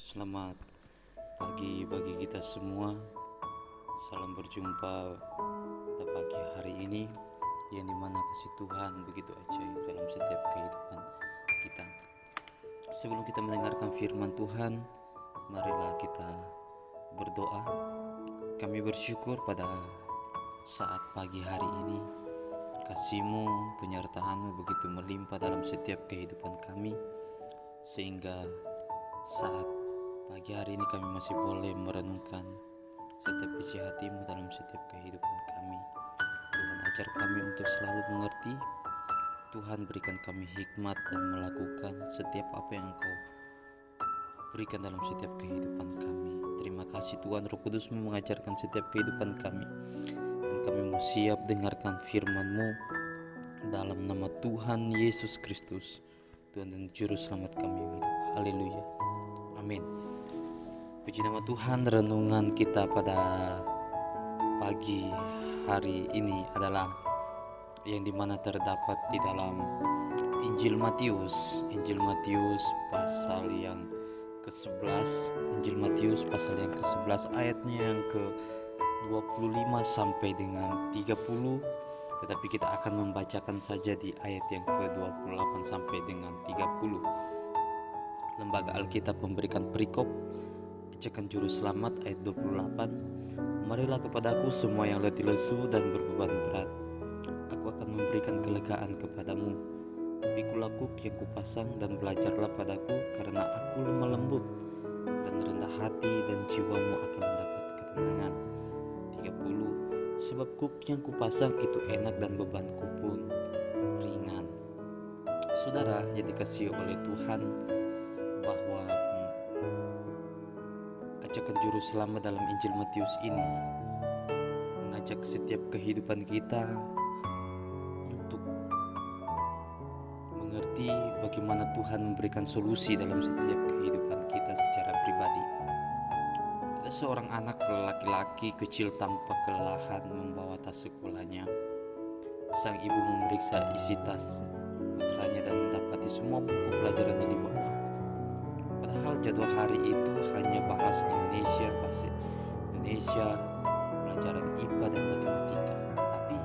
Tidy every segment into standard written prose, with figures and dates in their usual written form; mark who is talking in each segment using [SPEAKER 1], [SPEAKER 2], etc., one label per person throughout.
[SPEAKER 1] Selamat pagi bagi kita semua. Salam berjumpa pada pagi hari ini, yang dimana kasih Tuhan begitu ajaib dalam setiap kehidupan kita. Sebelum kita mendengarkan firman Tuhan, marilah kita berdoa. Kami bersyukur pada saat pagi hari ini, kasih-Mu, penyertaan-Mu begitu melimpah dalam setiap kehidupan kami, sehingga saat pagi hari ini kami masih boleh merenungkan setiap isi hati-Mu dalam setiap kehidupan kami. Tuhan, ajar kami untuk selalu mengerti. Tuhan, berikan kami hikmat dan melakukan setiap apa yang Engkau berikan dalam setiap kehidupan kami. Terima kasih Tuhan, Roh Kudus-Mu mengajarkan setiap kehidupan kami, dan kami mau siap dengarkan firman-Mu dalam nama Tuhan Yesus Kristus, Tuhan dan Juru Selamat kami. Haleluya, amin. Puji nama Tuhan. Renungan kita pada pagi hari ini adalah yang dimana terdapat di dalam Injil Matius pasal yang ke-11, Injil Matius pasal yang ke-11 ayatnya yang ke-25 sampai dengan 30. Tetapi kita akan membacakan saja di ayat yang ke-28 sampai dengan 30. Lembaga Alkitab memberikan perikop Ajakan Juru Selamat ayat 28. Marilah kepadaku semua yang letih lesu dan berbeban berat, aku akan memberikan kelegaan kepadamu. Pikulah kuk yang kupasang dan belajarlah padaku, karena aku lemah lembut dan rendah hati, dan jiwamu akan mendapat ketenangan. 30. Sebab kuk yang kupasang itu enak dan bebanku pun ringan. Saudara yang dikasihi oleh Tuhan, bahwa ajakan Juru Selamat dalam Injil Matius ini mengajak setiap kehidupan kita untuk mengerti bagaimana Tuhan memberikan solusi dalam setiap kehidupan kita secara pribadi. Ada seorang anak laki-laki kecil tanpa kelelahan membawa tas sekolahnya. Sang ibu memeriksa isi tas putranya dan mendapati semua buku pelajarannya di bawah. Padahal jadwal hari itu hanya bahasa Indonesia, pelajaran IPA dan matematika. Tetapi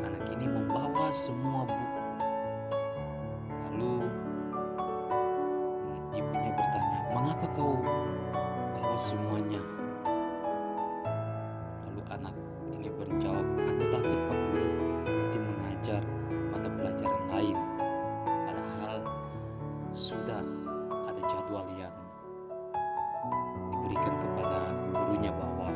[SPEAKER 1] anak ini membawa semua buku. Lalu ibunya bertanya, "Mengapa kau bawa semuanya?" Lalu anak ini menjawab, "Aku takut Pak Guru nanti mengajar mata pelajaran lain." Padahal sudah ada jadwal yang diberikan kepada gurunya bahwa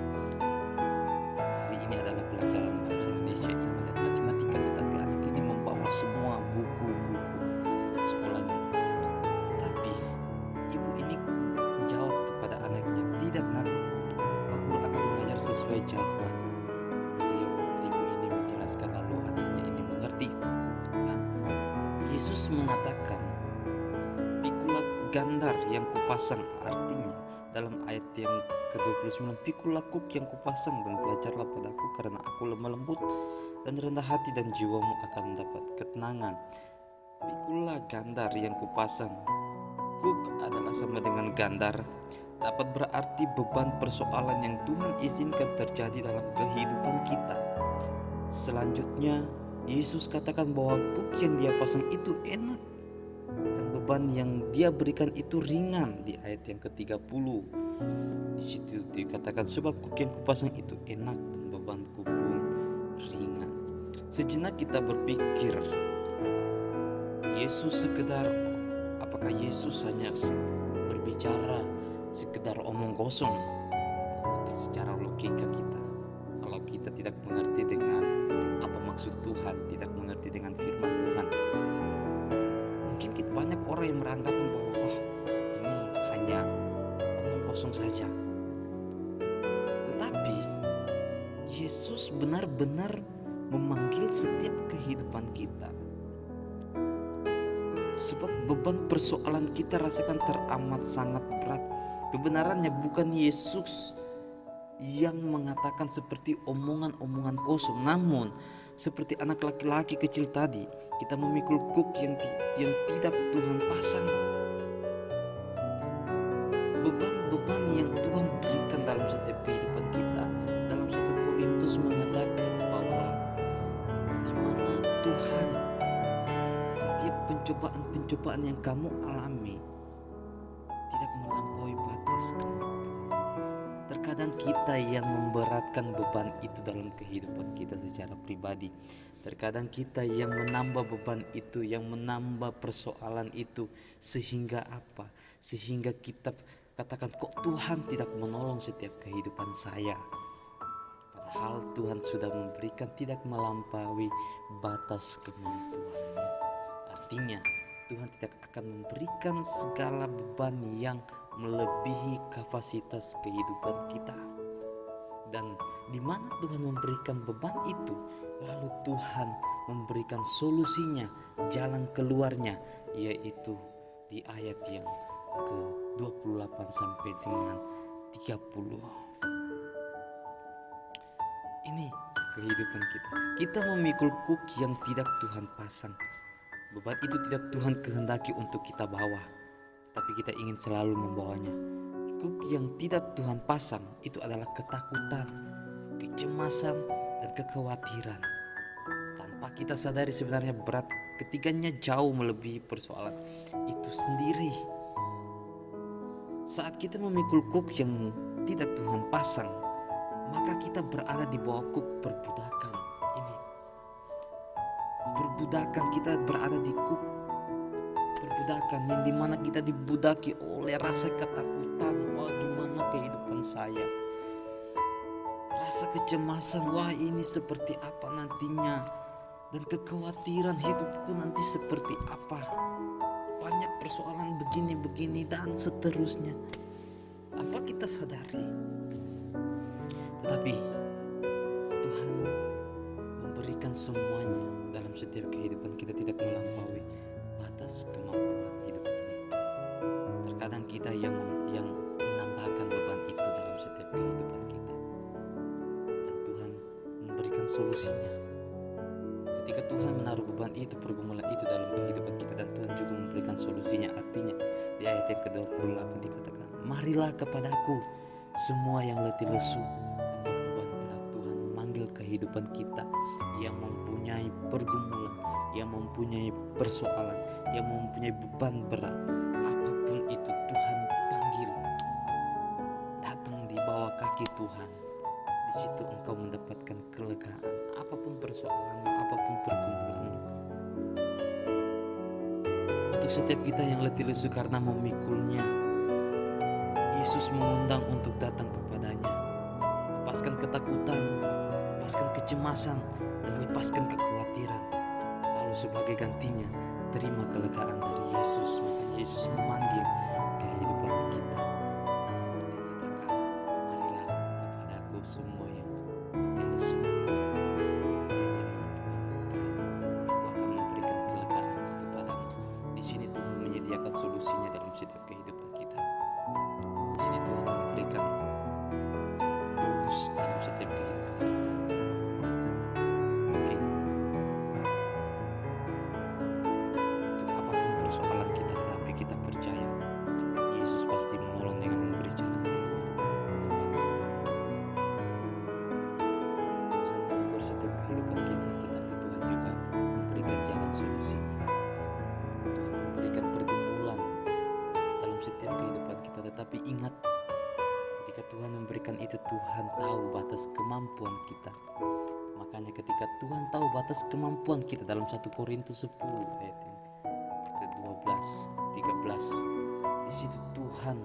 [SPEAKER 1] hari ini adalah pelajaran bahasa Indonesia, IPA dan matematika. Tetapi anak ini membawa semua buku-buku sekolahnya. Tetapi ibu ini menjawab kepada anaknya, "Tidak nak, Pak Guru akan mengajar sesuai jadwal." Ibu ini menjelaskan, lalu anaknya ini mengerti. Nah, Yesus mengatakan, "Pikulah gandar yang kupasang," artinya dalam ayat yang ke-29, "Pikulah kuk yang kupasang dan belajarlah padaku, karena aku lemah lembut dan rendah hati, dan jiwamu akan mendapat ketenangan." Pikulah gandar yang kupasang. Kuk adalah sama dengan gandar, dapat berarti beban persoalan yang Tuhan izinkan terjadi dalam kehidupan kita. Selanjutnya Yesus katakan bahwa kuk yang Dia pasang itu enak dan beban yang Dia berikan itu ringan di ayat yang ke-30. Di situ dikatakan, "Sebab kuk yang kupasang itu enak dan bebanku pun ringan." Sejenak kita berpikir, apakah Yesus hanya berbicara sekedar omong kosong? Secara logika kita, kalau kita tidak mengerti dengan apa maksud Tuhan, tidak mengerti dengan firman Tuhan, mungkin banyak orang yang beranggapan bahwa ini hanya omong kosong saja. Tetapi Yesus benar-benar memanggil setiap kehidupan kita. Sebab beban persoalan kita rasakan teramat sangat berat. Kebenarannya bukan Yesus yang mengatakan seperti omongan-omongan kosong, namun seperti anak laki-laki kecil tadi, kita memikul kuk yang tidak Tuhan pasang. beban-beban yang Tuhan berikan dalam setiap kehidupan kita. Dalam 1 Korintus mengatakan bahwa di mana Tuhan, setiap pencobaan-pencobaan yang kamu alami tidak melampaui batas kemampuan. Terkadang kita yang memberatkan beban itu dalam kehidupan kita secara pribadi. Terkadang kita yang menambah beban itu, yang menambah persoalan itu, sehingga apa? Sehingga kita katakan, kok Tuhan tidak menolong setiap kehidupan saya. Padahal Tuhan sudah memberikan tidak melampaui batas kemampuanmu. Artinya Tuhan tidak akan memberikan segala beban yang melebihi kapasitas kehidupan kita. Dan di mana Tuhan memberikan beban itu, lalu Tuhan memberikan solusinya, jalan keluarnya, yaitu di ayat yang ke-28 sampai dengan 30. Ini kehidupan kita. Kita memikul kuk yang tidak Tuhan pasang. Beban itu tidak Tuhan kehendaki untuk kita bawa, tapi kita ingin selalu membawanya. Kuk yang tidak Tuhan pasang itu adalah ketakutan, kecemasan, dan kekhawatiran. Tanpa kita sadari sebenarnya berat ketiganya jauh melebihi persoalan itu sendiri. Saat kita memikul kuk yang tidak Tuhan pasang, maka kita berada di bawah kuk perbudakan. Ini perbudakan, kita berada di kuk perbudakan yang dimana kita dibudaki oleh rasa ketakutan. Wah, gimana kehidupan saya? Rasa kecemasan, wah ini seperti apa nantinya? Dan kekhawatiran hidupku nanti seperti apa? Banyak persoalan begini-begini dan seterusnya. Tanpa kita sadari. Tetapi Tuhan memberikan semuanya dalam setiap kehidupan kita, tidak melampaui batas kemampuan hidup ini. Terkadang kita yang menambahkan beban itu dalam setiap kehidupan kita, dan Tuhan memberikan solusinya. Ketika Tuhan menaruh beban itu, pergumulan itu dalam kehidupan kita, dan Tuhan juga memberikan solusinya. Artinya di ayat yang ke-28 dikatakan, marilah kepadaku semua yang letih lesu dan berbeban berat. Tuhan memanggil kehidupan kita yang mempunyai pergumulan, yang mempunyai persoalan, yang mempunyai beban berat. Apapun itu Tuhan panggil, datang di bawah kaki Tuhan. Di situ engkau mendapatkan kelegaan. Apapun persoalanmu, apapun pergumulanmu. Untuk setiap kita yang letih lesu karena memikulnya, Yesus mengundang untuk datang kepadanya. Lepaskan ketakutan, lepaskan kecemasan, dan lepaskan kekhawatiran. Lalu sebagai gantinya, terima kelegaan dari Yesus. Maka Yesus memanggil kehidupan kita. Dia katakan, marilah kepadaku semua yang letih lesu dan yang berbeban berat. Aku akan memberikan kelegaan kepadamu. Di sini Tuhan menyediakan solusinya dalam setiap kehidupan kita. Di sini Tuhan memberikan bonus dalam setiap kehidupan kita. Mungkin untuk apapun persoalan kita hadapi, kita percaya Yesus pasti menolong dengan memberi jalan keluar. Tuhan menegur setiap kehidupan kita, tetapi Tuhan juga memberikan jalan solusinya. Tuhan memberikan pergumulan dalam setiap kehidupan kita, tetapi ingat, ketika Tuhan memberikan itu, Tuhan tahu batas kemampuan kita. Makanya ketika Tuhan tahu batas kemampuan kita, dalam 1 Korintus 10 ayat yang ke-12, 13, di situ Tuhan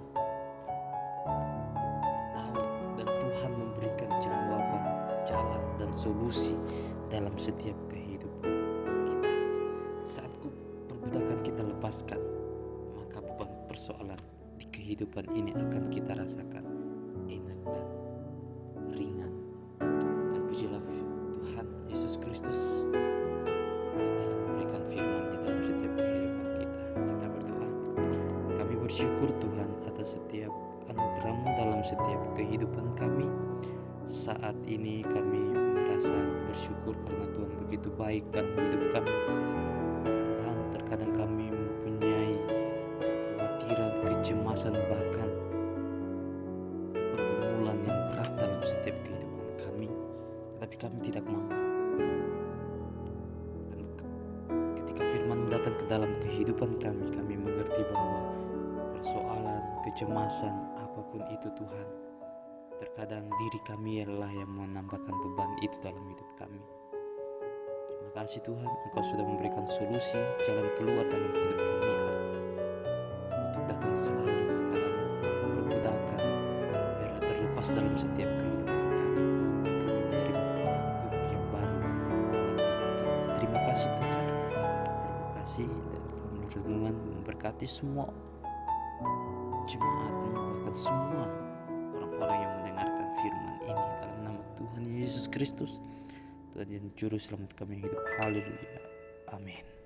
[SPEAKER 1] tahu dan Tuhan memberikan jawaban, jalan, dan solusi dalam setiap kehidupan kita. Saat perbudakan kita lepaskan, maka beban persoalan di kehidupan ini akan kita rasakan enak dan ringan. Dan pujilah Tuhan Yesus Kristus yang telah memberikan firman-Nya dalam setiap kehidupan kita. Kita berdoa. Kami bersyukur Tuhan atas setiap anugerah-Mu dalam setiap kehidupan kami. Saat ini kami merasa bersyukur karena Tuhan begitu baik dalam hidup kami. Tuhan, terkadang kami mempunyai kekhawatiran, kecemasan, bahkan ketakutan, kecemasan, apapun itu Tuhan. Terkadang diri kami adalah yang menambahkan beban itu dalam hidup kami. Terima kasih Tuhan, Engkau sudah memberikan solusi, jalan keluar dalam hidup kami, untuk datang selalu kepadamu, untuk perbudakan, biarlah terlepas dalam setiap kehidupan kami, dan kami menerima kuk yang baru dalam hidup kami. Terima kasih Tuhan, terima kasih dalam renungan memberkati semua jemaat-Mu, bahkan semua orang-orang yang mendengarkan firman ini, dalam nama Tuhan Yesus Kristus, Tuhan dan Juru Selamat kami hidup. Haleluya. Amin.